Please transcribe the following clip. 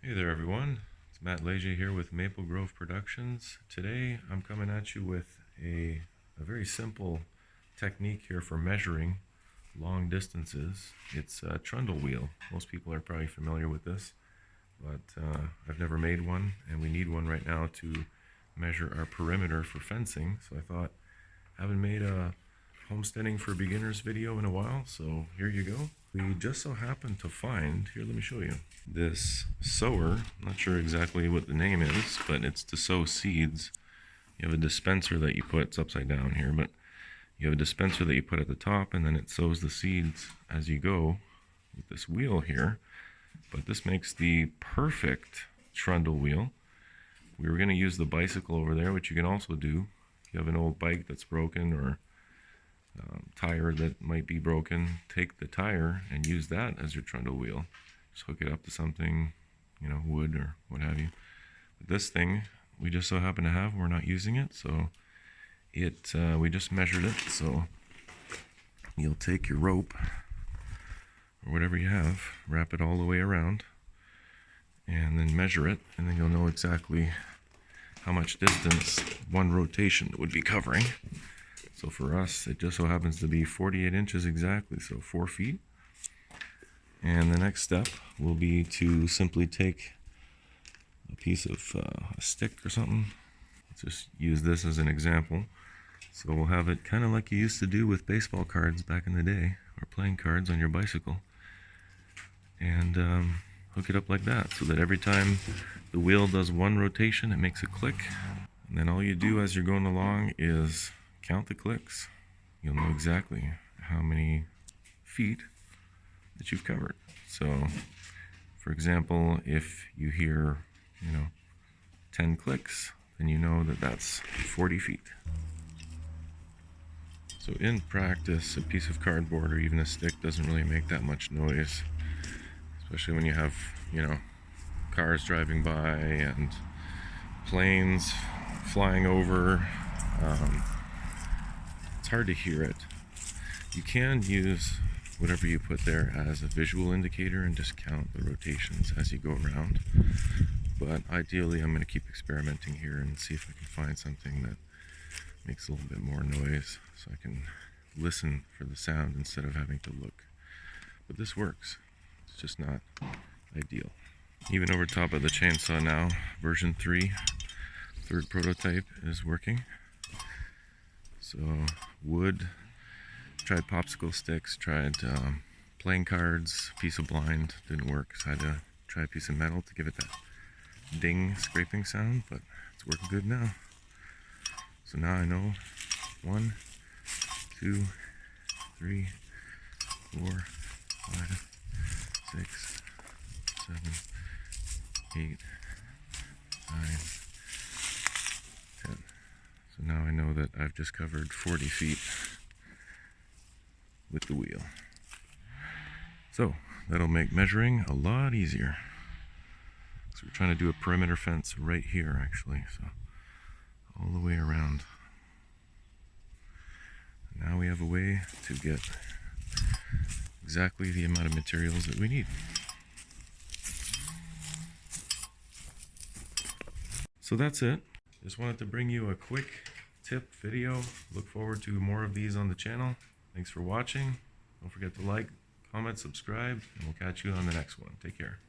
Hey there everyone, it's Matt Leger here with Maple Grove Productions. Today I'm coming at you with a very simple technique here for measuring long distances. It's a trundle wheel. Most people are probably familiar with this, but I've never made one, and we need one right now to measure our perimeter for fencing. So I thought, I haven't made a homesteading for beginners video in a while, so here you go. We just so happened to find, here let me show you, this sower. I'm not sure exactly what the name is, but it's to sow seeds. You have a dispenser that you put, it's upside down here, but you have a dispenser that you put at the top, and then it sows the seeds as you go with this wheel here. But this makes the perfect trundle wheel. We were going to use the bicycle over there, which you can also do. If you have an old bike that's broken, or tire that might be broken, take the tire and use that as your trundle wheel. Just hook it up to something, you know, wood or what have you. But this thing we just so happen to have, we're not using it, so we just measured it. So you'll take your rope or whatever you have, wrap it all the way around, and then measure it, and then you'll know exactly how much distance one rotation would be covering. So for us, it just so happens to be 48 inches exactly, so 4 feet. And the next step will be to simply take a piece of a stick or something. Let's just use this as an example. So we'll have it kind of like you used to do with baseball cards back in the day, or playing cards on your bicycle. And hook it up like that, so that every time the wheel does one rotation, it makes a click. And then all you do as you're going along is count the clicks. You'll know exactly how many feet that you've covered. So, for example, if you hear, 10 clicks, then you know that that's 40 feet. So in practice, a piece of cardboard or even a stick doesn't really make that much noise, especially when you have, cars driving by and planes flying over. It's hard to hear it. You can use whatever you put there as a visual indicator and just count the rotations as you go around. But ideally, I'm going to keep experimenting here and see if I can find something that makes a little bit more noise, so I can listen for the sound instead of having to look. But this works. It's just not ideal. Even over top of the chainsaw now, version 3, third prototype is working. So wood, tried popsicle sticks, tried playing cards, piece of blind, didn't work, so I had to try a piece of metal to give it that ding scraping sound, but it's working good now. So now I know 1, 2, 3, 4, 5, 6, 7, 8, 9, 10. So now I know that I've just covered 40 feet with the wheel. So that'll make measuring a lot easier. So we're trying to do a perimeter fence right here, actually, so all the way around. Now we have a way to get exactly the amount of materials that we need. So that's it. Just wanted to bring you a quick tip video. Look forward to more of these on the channel. Thanks for watching. Don't forget to like, comment, subscribe, and we'll catch you on the next one. Take care.